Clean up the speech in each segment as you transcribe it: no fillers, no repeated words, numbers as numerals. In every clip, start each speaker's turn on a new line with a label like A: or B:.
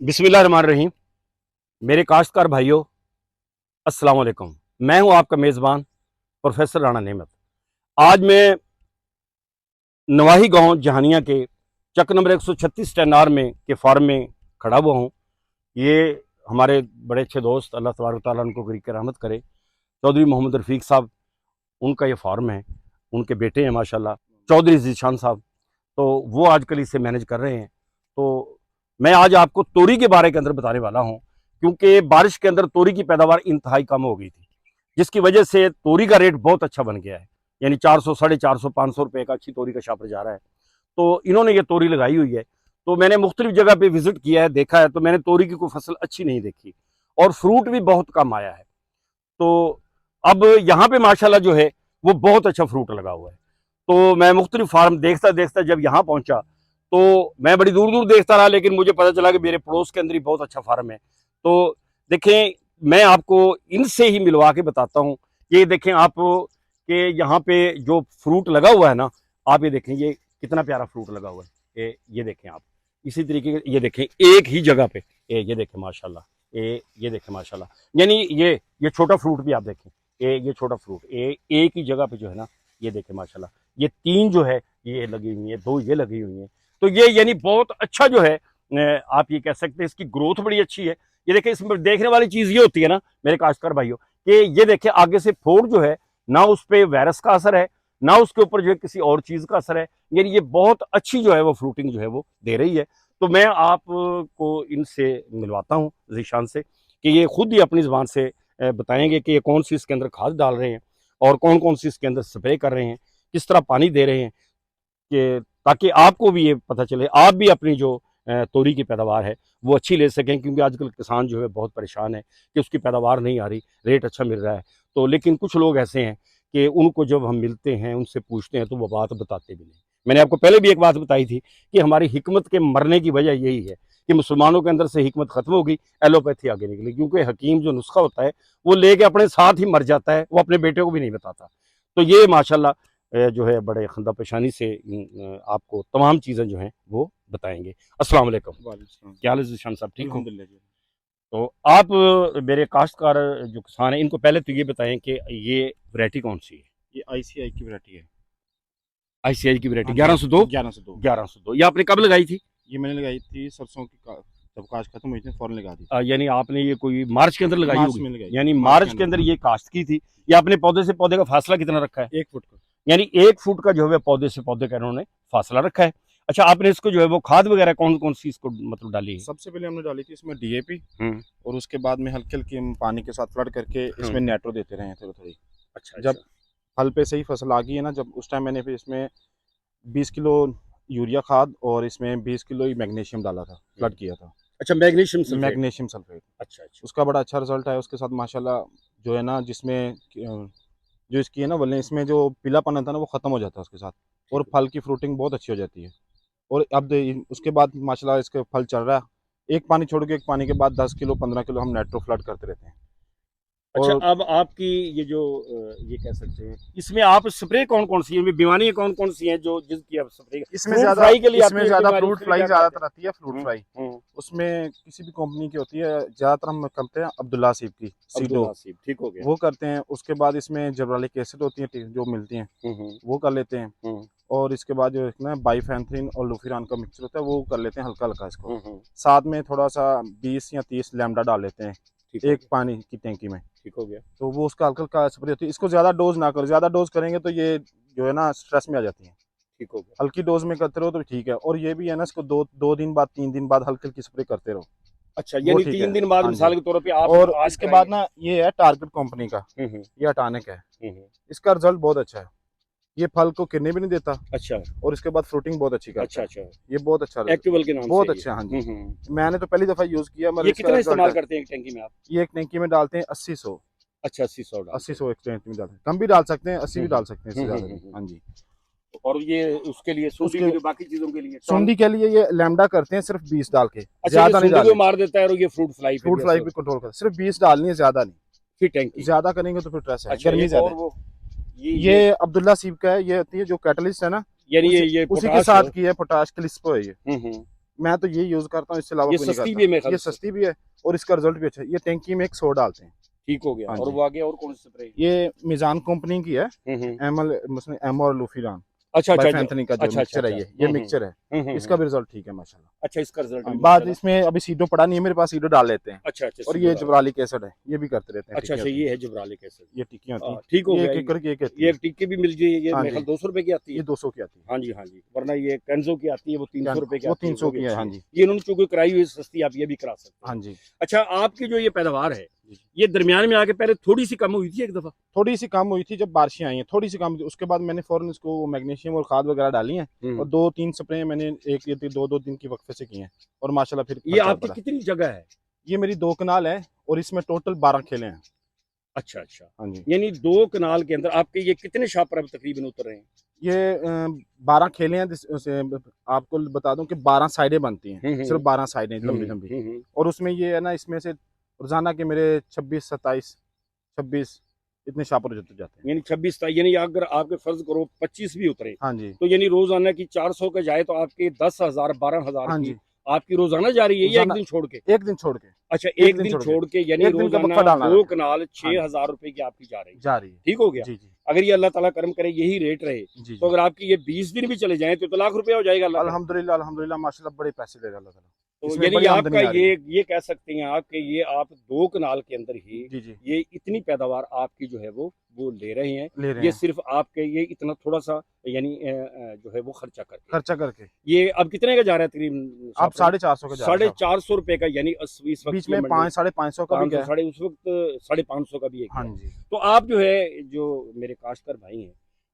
A: बिस्मिल्लाहिर्रहमानिर्रहीम। मेरे काश्तकार भाइयों, अस्सलाम वालेकुम। मैं हूं आपका मेज़बान प्रोफेसर राणा नेमत। आज मैं नवाही गांव जहानिया के चक नंबर 136 टेनार में के फार्म में खड़ा हुआ हूं। ये हमारे बड़े अच्छे दोस्त, अल्लाह तबारक तआला उनको गरीब रहमत करे, चौधरी मोहम्मद रफ़ीक साहब, उनका ये फार्म है। उनके बेटे हैं माशाल्लाह चौधरी ज़ीशान साहब, तो वो आजकल इसे मैनेज कर रहे हैं। तो मैं आज आपको तोरी के बारे के अंदर बताने वाला हूं, क्योंकि बारिश के अंदर तोरी की पैदावार इंतहाई कम हो गई थी, जिसकी वजह से तोरी का रेट बहुत अच्छा बन गया है। यानी 400, 450, 500 रुपये का अच्छी तोरी का शापर जा रहा है। तो इन्होंने ये तोरी लगाई हुई है। तो मैंने मुख्तलिफ जगह पे विजिट किया है, देखा है, तो मैंने तोरी की कोई फसल अच्छी नहीं देखी और फ्रूट भी बहुत कम आया है। तो अब यहाँ पे माशाल्लाह जो है वो बहुत अच्छा फ्रूट लगा हुआ है। तो मैं मुख्तलिफ फार्म देखता देखता जब यहाँ पहुँचा तो मैं बड़ी दूर दूर देखता रहा, लेकिन मुझे पता चला कि मेरे पड़ोस के अंदर ही बहुत अच्छा फार्म है। तो देखें, मैं आपको इनसे ही मिलवा के बताता हूँ। ये देखें आप कि यहाँ पे जो फ्रूट लगा हुआ है ना, आप ये देखें, ये कितना प्यारा फ्रूट लगा हुआ है। ये देखें आप, इसी तरीके के ये देखें एक ही जगह पे, ये देखें माशाल्लाह, ये देखें माशाल्लाह। यानी ये छोटा फ्रूट भी आप देखें, ये छोटा फ्रूट एक ही जगह पे जो है ना, ये देखें माशाल्लाह। ये 3 जो है ये लगी हुई है, 2 ये लगी हुई है। तो ये यानी बहुत अच्छा जो है, आप ये कह सकते हैं इसकी ग्रोथ बड़ी अच्छी है। ये देखें, इसमें देखने वाली चीज़ ये होती है ना मेरे काश्तकार भाइयों, कि ये देखें आगे से फोड़ जो है ना, उस पर वायरस का असर है, ना उसके ऊपर जो है किसी और चीज़ का असर है। यानी ये बहुत अच्छी जो है वो फ्रूटिंग जो है वो दे रही है। तो मैं आपको इनसे मिलवाता हूँ, ज़ीशान से, कि ये खुद ही अपनी ज़बान से बताएंगे कि ये कौन सी इसके अंदर खाद डाल रहे हैं और कौन कौन सी इसके अंदर स्प्रे कर रहे हैं, किस तरह पानी दे रहे हैं, कि ताकि आपको भी ये पता चले, आप भी अपनी जो तोरी की पैदावार है वो अच्छी ले सकें। क्योंकि आजकल किसान जो है बहुत परेशान है कि उसकी पैदावार नहीं आ रही, रेट अच्छा मिल रहा है। तो लेकिन कुछ लोग ऐसे हैं कि उनको जब हम मिलते हैं, उनसे पूछते हैं, तो वो बात बताते भी नहीं। मैंने आपको पहले भी एक बात बताई थी कि हमारी हिकमत के मरने की वजह यही है कि मुसलमानों के अंदर से हिकमत खत्म हो गई, एलोपैथी आगे निकली। क्योंकि हकीम जो नुस्खा होता है वो लेके अपने साथ ही मर जाता है, वो अपने बेटे को भी नहीं बताता। तो ये माशाल्लाह जो है बड़े खंदा पेशानी से आपको तमाम चीज़ें जो हैं वो बताएंगे। अस्सलाम वालेकुम। क्या हाल है ज़ीशान साहब, ठीक हो? तो आप मेरे काश्तकार जो किसान हैं, इनको पहले तो ये बताएं कि ये वैरायटी कौन सी है?
B: ये आईसीआई की वैरायटी है।
A: ICI की वैरायटी
B: हाँ
A: 1102।
B: 1102
A: 1102 ये आपने कब लगाई थी?
B: ये मैंने लगाई थी सरसों की जब काश खत्म हुई थी फौरन लगा दी।
A: यानी आपने ये कोई मार्च के अंदर लगाई
B: मार्च
A: होगी?
B: में लगाई,
A: यानी
B: मार्च
A: मार्च के अंदर ये काश्त की थी। ये आपने पौधे से पौधे का फासला कितना रखा है?
B: 1 फुट का।
A: यानी 1 फुट का जो है पौधे से पौधे का इन्होंने फासला रखा है। अच्छा, आपने इसको जो है वो खाद वगैरह कौन कौन सी इसको मतलब डाली है?
B: सबसे पहले हमने डाली थी इसमें डीएपी,
A: हम्म,
B: और उसके बाद में हल्की हल्की हम पानी के साथ फ्लड करके इसमें नेट्रो देते रहे हैं थोड़ी थोड़ी।
A: अच्छा
B: जब
A: अच्छा।
B: फल पे सही फसल आ गई है ना, जब उस टाइम मैंने फिर इसमें 20 किलो यूरिया खाद और इसमें 20 किलो ही मैग्नीशियम डाला था, फ्लड किया था।
A: अच्छा, मैग्नीशियम सल्फेट।
B: मैग्नीशियम सल्फेट,
A: अच्छा अच्छा।
B: उसका बड़ा अच्छा रिजल्ट है। उसके साथ माशाल्लाह जो है ना, जिसमें जो इसकी है ना वल्ले, इसमें जो पीलापन आता है ना वो ख़त्म हो जाता है उसके साथ, और फल की फ्रूटिंग बहुत अच्छी हो जाती है। और अब उसके बाद माशाल्लाह इसके फल चल रहा है। एक पानी छोड़ के एक पानी के बाद 10 किलो 15 किलो हम नेट्रो फ्लड करते रहते हैं।
A: अच्छा,
B: और
A: अब आपकी ये जो ये कह सकते हैं, इसमें आप स्प्रे कौन कौन सी है, बीमारी कौन कौन सी है जो जिसकी आप स्प्रे?
B: इसमें
A: फ्रूट
B: ज़्यादा
A: फ्लाई के लिए आती है बीमारी,
B: फ्रूट
A: उसके लिए
B: फ्लाई
A: क्या कराते
B: ज़्यादातर आती है, फ्रूट
A: हैं?
B: फ्लाई। उसमें किसी भी कंपनी की होती है, ज़्यादातर हम करते हैं अब्दुल्ला सीब की, सीडो,
A: अब्दुल नासिब, ठीक हो गया।
B: वो करते हैं। उसके बाद इसमें जबरालिक एसिड होती है जो मिलती हैं,
A: हम्म
B: वो कर लेते हैं।
A: हम्म
B: और इसके बाद जो है ना बाइफेंथ्रिन और लूफिरान का मिक्सचर होता है वो कर लेते हैं हल्का हल्का इसको।
A: हम्म,
B: साथ में थोड़ा सा 20 या 30 लैम्डा डाल लेते हैं
A: ठीक हो
B: एक
A: गया,
B: पानी की टैंकी में।
A: ठीक हो गया।
B: तो वो उसका हल्का हल्का स्प्रे होती है। इसको ज़्यादा डोज ना करो, ज़्यादा डोज करेंगे तो ये जो है ना स्ट्रेस में आ जाती है।
A: ठीक हो गया।
B: हल्की डोज में करते रहो तो ठीक है। और ये भी है ना, इसको दो दिन बाद 3 दिन बाद हल्की हल्की स्प्रे करते रहो,
A: अच्छा,
B: वो
A: यानी
B: ठीक है।
A: 3 दिन बाद
B: हाँ जी।
A: मिसाल के तौर पे आप
B: और
A: आज
B: इसके बाद
A: कराएंगे।
B: ना ये है टारगेट कंपनी का,
A: हम्म
B: ये अटानिक है।
A: हम्म,
B: इसका रिजल्ट बहुत अच्छा है। ये फल को गिरने भी नहीं देता,
A: अच्छा
B: और इसके बाद फ्रूटिंग बहुत अच्छी करता
A: अच्छा
B: है।
A: अच्छा।
B: ये बहुत अच्छा
A: एक्टिवल के नाम से
B: बहुत
A: है ये।
B: अच्छा है। हाँ जी,
A: हम्म।
B: मैंने तो पहली दफ़ा यूज़ किया, मगर
A: ये
B: इसका
A: कितना
B: रिजल्ट
A: इस्तेमाल
B: है।
A: करते हैं एक टैंकी में आप?
B: ये एक टैंकी में डालते हैं 80-100,
A: अच्छा, 80-100 डालते
B: 80
A: हैं।
B: 100 एक टैंकी में डालते हैं। कम भी डाल सकते हैं, 80 भी
A: हम्म
B: डाल सकते हैं, इससे ज़्यादा भी।
A: हम्म।
B: हाँ जी।
A: और ये उसके लिए सूंडी
B: उसके
A: के लिए, बाकी चीजों के लिए
B: सुंडी के लिए ये लैम्डा करते हैं सिर्फ 20 डाल के,
A: अच्छा, ये
B: ज़्यादा नहीं
A: सूंडी को
B: डालनी।
A: मार देता है और ये फ्रूट फ्लाई पे
B: फ्रूट
A: भी
B: फ्लाई
A: असर,
B: भी कंट्रोल कर, सिर्फ 20 डालनी है, ज़्यादा
A: फिर टैंकी।
B: नहीं। ज़्यादा करेंगे तो फिर स्ट्रेस है,
A: अच्छा,
B: गर्मी
A: एक
B: ज़्यादा
A: और
B: है।
A: वो
B: ये अब्दुल्ला सीब का है, ये होती है जो कैटलिस्ट है ना,
A: यानी
B: उसी
A: ये
B: उसी के
A: पोटाश।
B: साथ की है, पोटाश क्लिस्पो है ये।
A: हम्म।
B: मैं तो ये यूज करता हूँ, इससे अलावा
A: ये
B: कोई नहीं
A: सस्ती
B: करता।
A: भी है मेरे ख्याल
B: ये
A: से।
B: सस्ती भी है और इसका रिजल्ट भी अच्छा है। ये टैंकी में एक 100 डालते हैं।
A: ठीक हो गया।
B: हाँ
A: और
B: जी।
A: वो आगे और कौन सी स्प्रे?
B: ये मिजान कंपनी की है,
A: हम्म।
B: एमल उसमें एमो और लूफिरान
A: अच्छा अच्छा अच्छा
B: बाइफेंथनी का जो
A: अच्छा अच्छा
B: मिक्सचर है,
A: अच्छा।
B: ये मिक्सचर है। इसका
A: हम्म।
B: भी रिजल्ट ठीक है माशाल्लाह।
A: अच्छा, इसका रिजल्ट भी
B: बाद
A: माशाल्लाह।
B: इसमें अभी सीडो पड़ा नहीं है मेरे पास, सीडो डाल लेते हैं।
A: अच्छा अच्छा,
B: और
A: सीधो
B: ये
A: डाल।
B: जबरालिक एसिड है, ये भी करते रहते हैं,
A: अच्छा
B: टिक्कियाँ
A: अच्छा,
B: होती हैं।
A: ये है जिब्रालिक एसिड।
B: ये टिक्कियाँ होती हैं,
A: ठीक हो
B: ये
A: गया।
B: एक एकड़ की एक आती
A: ये
B: है।
A: एक टिक्की भी मिल जाएगी, ये
B: हाँ
A: मेरे
B: जी,
A: ख्याल 200 रुपए की आती
B: ये
A: है।
B: 200 की आती है।
A: हाँ जी हाँ जी, वरना ये कैंजो की आती है, वो 300 रुपए की
B: वो
A: आती है,
B: 300
A: वो भी
B: की है।
A: अच्छी
B: हाँ
A: है।
B: जी।
A: ये इन्होंने चूंकि कराई हुई सस्ती, आप ये भी करा सकते
B: हाँ
A: हैं।
B: जी।
A: अच्छा, आपकी जो ये पैदावार है,
B: जी।
A: ये दरमियान में आके पहले थोड़ी सी कम हुई थी एक दफा?
B: थोड़ी सी कम हुई थी जब बारिशें आई हैं, थोड़ी सी कम हुई थी। उसके बाद मैंने फौरन इसको मैग्नीशियम और खाद वगैरह डाली हैं, और 2-3 स्प्रे मैंने एक या 2-2 दिन की वक्फे से किए हैं, और माशाल्लाह फिर
A: ये
B: फर्क
A: आपकी
B: पड़ा है।
A: कितनी जगह है?
B: ये मेरी 2 कनाल है और इसमें टोटल 12 खेले हैं।
A: अच्छा अच्छा,
B: हाँ जी।
A: यानी 2 कनाल के अंदर आपके ये कितने शापर अब तकरीबन उतर रहे हैं?
B: ये 12 खेले हैं, आपको बता दूं कि 12 साइडें बनती हैं, सिर्फ 12 साइडें लंबी लंबी।
A: हम्म।
B: और उसमें ये है ना, इसमें से रोजाना के मेरे 26-27-26 इतने शापर होते जाते हैं।
A: यानी 26 था, यानी अगर आपके फर्ज करो 25 भी उतरे,
B: हाँ जी।
A: तो यानी रोजाना की 400 का जाए तो आपके 10,000 12,000
B: हाँ
A: की
B: जी।
A: आपकी रोजाना जा रही है, या एक
B: रोजाना
A: दिन छोड़ के?
B: एक दिन छोड़ के,
A: अच्छा,
B: एक
A: एक
B: दिन
A: दिन
B: छोड़ के,
A: छोड़ के, यानी
B: एक दिन का
A: रोजाना
B: वक्फा डालना
A: दो
B: रहता है।
A: कनाल
B: हाँ जी,
A: 6,000 रुपए की आपकी जा रही है।
B: जा रही है।
A: ठीक हो गया।
B: जी जी
A: अगर ये अल्लाह ताला करम करे यही रेट रहे,
B: जी
A: तो
B: जी।
A: अगर आपकी ये 20 दिन भी चले जाएं तो लाख रुपया हो जाएगा अल्लाह करे।
B: अल्हम्दुलिल्लाह अल्हम्दुलिल्लाह माशाल्लाह, बड़े पैसे ले रहा अल्लाह ताला,
A: तो
B: इसमें
A: यानी
B: बड़ी
A: आपका
B: आमदनी आ रही है।
A: ये कह सकते हैं आप कि ये आप 2 कनाल के अंदर ही
B: जी जी,
A: ये इतनी पैदावार आपकी जो है वो ले रहे हैं।
B: ले रहे
A: ये
B: हैं
A: सिर्फ आपके ये इतना थोड़ा सा, यानी जो है वो खर्चा करके।
B: खर्चा करके।
A: ये अब कितने का जा रहा है तकरीबन
B: आप
A: शापर?
B: 450 का जा रहे हैं
A: साढ़े
B: साहब।
A: चार सौ रुपए का, यानी इस वक्त
B: बीच
A: ये
B: में
A: मंडी
B: 500-550 का भी
A: 500
B: गया है।
A: साढ़े उस वक्त 550 का भी एक
B: हाँ
A: है।
B: जी।
A: तो आप जो है, जो मेरे काश्तकार भाई हैं,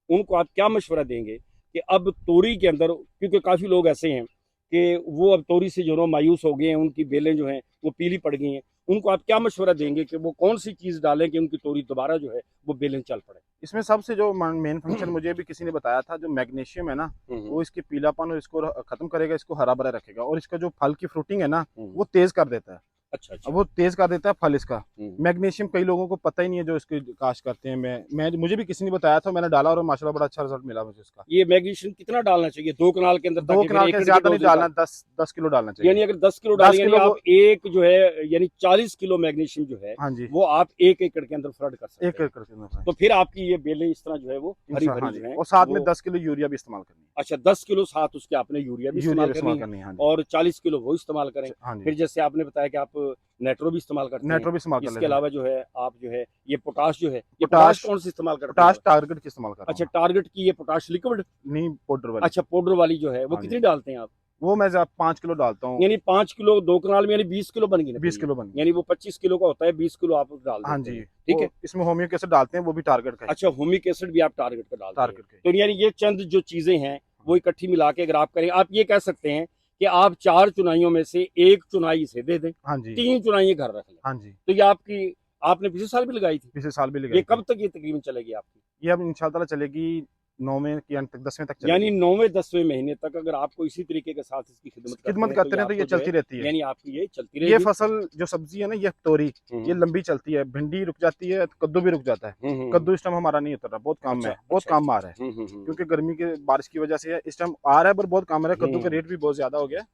A: उनको आप क्या मशवरा देंगे कि अब तोरी के अंदर, क्योंकि काफ़ी लोग ऐसे हैं कि वो अब तोरी से जो है मायूस हो गए हैं, उनकी बेलें जो हैं वो पीली पड़ गई हैं, उनको आप क्या मशवरा देंगे कि वो कौन सी चीज़ डालें कि उनकी तोरी दोबारा जो है वो बेलें चल पड़े?
B: इसमें सबसे जो मेन फंक्शन मुझे भी किसी ने बताया था, जो मैग्नीशियम है ना,
A: हम्म
B: वो इसकी पीलापन और इसको खत्म करेगा, इसको हरा भरा रखेगा, और इसका जो फल की फ्रूटिंग है ना,
A: हम्म।
B: वो तेज कर देता है।
A: अच्छा अच्छा।
B: अब वो तेज कर देता है फल इसका।
A: हम्म।
B: मैग्नीशियम कई लोगों को पता ही नहीं है, जो इसकी काश्त करते हैं। मैं मुझे भी किसी ने बताया था, मैंने डाला और माशाल्लाह बड़ा अच्छा रिजल्ट मिला मुझे इसका।
A: ये मैग्नीशियम कितना डालना चाहिए 2 कनाल के अंदर,
B: 2
A: ताकि फिर
B: कनाल के
A: एकड़ की
B: ज्यादा नहीं
A: डोज
B: डालना,
A: निकाल?
B: 10 किलो डालना चाहिए।
A: यानी अगर 10 किलो
B: 10
A: डालें, यानी
B: किलो
A: आप
B: वो,
A: एक जो है, यानी 40 किलो मैग्नीशियम जो है
B: हाँ जी,
A: वो आप 1 एकड़ के अंदर फ्लड कर सकते
B: 1
A: हैं।
B: एकड़ के अंदर
A: तो फिर आपकी ये बेलें इस तरह जो है वो हरी
B: इंशाल्लाह। हाँ
A: भरी
B: जी,
A: जो है
B: और साथ में
A: वो।
B: 10 किलो यूरिया भी इस्तेमाल करनी
A: अच्छा, 10 किलो साथ उसके आपने यूरिया भी
B: है। यूरिया
A: इस्तेमाल
B: भी
A: करनी
B: इस्तेमाल
A: है,
B: करनी है। हाँ जी।
A: और 40 किलो वो इस्तेमाल करें।
B: हाँ जी,
A: फिर जैसे आपने बताया कि आप नेट्रो भी इस्तेमाल करते हैं।
B: नेट्रो भी इस्तेमाल कर
A: इसके
B: लेते हैं।
A: अलावा जो है आप जो है ये पोटाश जो है, ये पोटाश
B: पोटाश,
A: कौन सी इस्तेमाल करते
B: पोटाश
A: हैं?
B: टारगेट की इस्तेमाल कर रहा
A: अच्छा,
B: हूँ
A: टारगेट की ये पोटाश लिक्विड?
B: मैं, नहीं पाउडर वाली।
A: अच्छा, पाउडर वाली जो है वो
B: हाँ जी,
A: कितनी डालते हैं आप?
B: वो मैं 5 किलो डालता हूँ।
A: यानी 5 किलो 2 कनाल में, यानी 20 किलो बन गई ना फिर
B: 20
A: ये।
B: किलो बन गई।
A: यानी वो 25 किलो का होता है, 20 किलो आप डाल
B: हाँ
A: देते
B: जी,
A: हैं। ठीक
B: वो
A: है।
B: इसमें होमियो एसिड डालते हैं, वो भी टारगेट का ही।
A: अच्छा, हुमिक एसिड भी आप टारगेट का डालते हैं।
B: टारगेट का ही।
A: तो यानी ये चंद जो चीजें हैं वो इकट्ठी मिला के अगर आप करें, आप ये कह सकते हैं कि आप 4 चुनाइयों में से 1 चुनाई इसे दे दें,
B: हाँ जी,
A: 3 चुनाई घर रख लें।
B: हाँ जी,
A: तो ये आपकी, आपने पिछले साल भी लगाई थी?
B: पिछले साल भी
A: ये
B: लगाई थी।
A: कब तक ये तकरीबन चलेगी आपकी?
B: ये अब इंशाल्लाह चलेगी 9वें के अंत तक, 10वें तक
A: यानी
B: चलेगी।
A: 9वें-10वें महीने तक अगर आपको इसी तरीके के साथ इसकी खिदमत करते
B: खिदमत
A: हैं, तो ये
B: करते रहे तो ये
A: आपको जो है,
B: चलती रहती है।
A: यानी आपकी ये चलती
B: ये
A: रहेगी।
B: फसल जो सब्जी है ना, ये तोरी, ये
A: हम्म
B: लंबी चलती है। भिंडी रुक जाती है, कद्दू भी रुक जाता है।
A: हम्म।
B: कद्दू इस टाइम हमारा नहीं उतर रहा, बहुत कम
A: अच्छा
B: है, बहुत
A: अच्छा
B: कम
A: अच्छा।
B: आ रहा है,
A: हम्म।
B: क्योंकि गर्मी के बारिश की वजह से है। इस टाइम आ रहा है पर बहुत कम आ रहा है, कद्दू का
A: हम्म।
B: रेट भी बहुत ज्यादा हो गया है।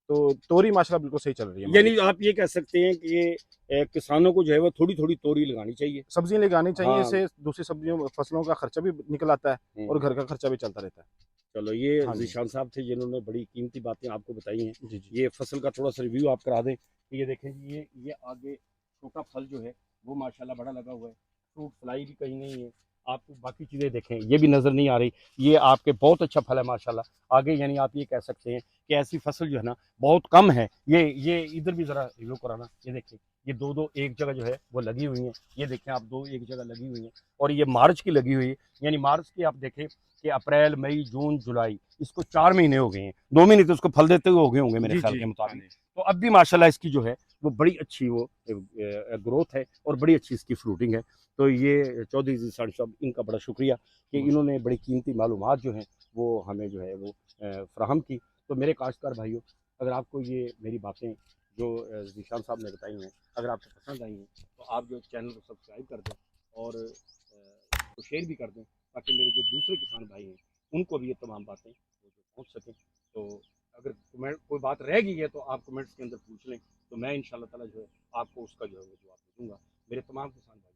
B: तो तोरी माशाल्लाह बिल्कुल सही चल रही है हमारी।
A: यानी आप ये कह सकते हैं कि किसानों को जो है वो थोड़ी थोड़ी तोरी लगानी चाहिए।
B: सब्जियां लगानी चाहिए,
A: हाँ।
B: इससे दूसरी सब्जियों फसलों का खर्चा भी निकल आता है, और
A: हम्म।
B: घर का खर्चा भी चलता रहता है।
A: चलो, ये
B: हाँ जी,
A: जीशान साहब थे जिन्होंने बड़ी कीमती बातें आपको बताई हैं।
B: जी जी,
A: ये फसल का थोड़ा सा रिव्यू आप करा दें कि ये देखें जी, ये आगे छोटा फल जो है वो माशाल्लाह बड़ा लगा हुआ है, फ्रूट फ्लाई भी कहीं नहीं है। आप बाकी चीज़ें देखें, ये भी नज़र नहीं आ रही। ये आपके बहुत अच्छा फल है माशाल्लाह आगे, यानी आप ये कह सकते हैं कि ऐसी फसल जो है ना बहुत कम है। ये इधर भी ज़रा रिव्यू कराना। ये देखें, ये दो दो एक जगह जो है वो लगी हुई हैं। ये देखें आप, 2 एक जगह लगी हुई हैं, और ये मार्च की लगी हुई है। यानी मार्च की आप देखें कि अप्रैल मई जून जुलाई, इसको 4 महीने हो गए हैं, 2 महीने तो इसको फल देते हुए हो गए होंगे मेरे
B: जी
A: ख्याल
B: जी,
A: के
B: हाँ
A: मुताबिक।
B: जी,
A: तो अब भी माशाल्लाह इसकी जो है वो बड़ी अच्छी वो ग्रोथ है, और बड़ी अच्छी इसकी फ्रूटिंग है। तो ये चौधरी जीशान साहब, इनका बड़ा शुक्रिया कि इन्होंने बड़ी कीमती मालूमात जो हैं वो हमें जो है वो फ़राहम की। तो मेरे काश्तकार भाइयों, अगर आपको ये मेरी बातें जो जीशान साहब ने बताई हैं अगर आपको पसंद आई हैं, तो आप जो चैनल को सब्सक्राइब कर दें और उसको शेयर भी कर दें, ताकि मेरे जो दूसरे किसान भाई हैं उनको भी ये तमाम बातें वो जो पहुँच सकें। तो अगर कमेंट कोई बात रह गई है तो आप कमेंट्स के अंदर पूछ लें, तो मैं इंशाल्लाह ताला जो है आपको उसका जो है वो जवाब दे दूंगा। मेरे तमाम किसान भाई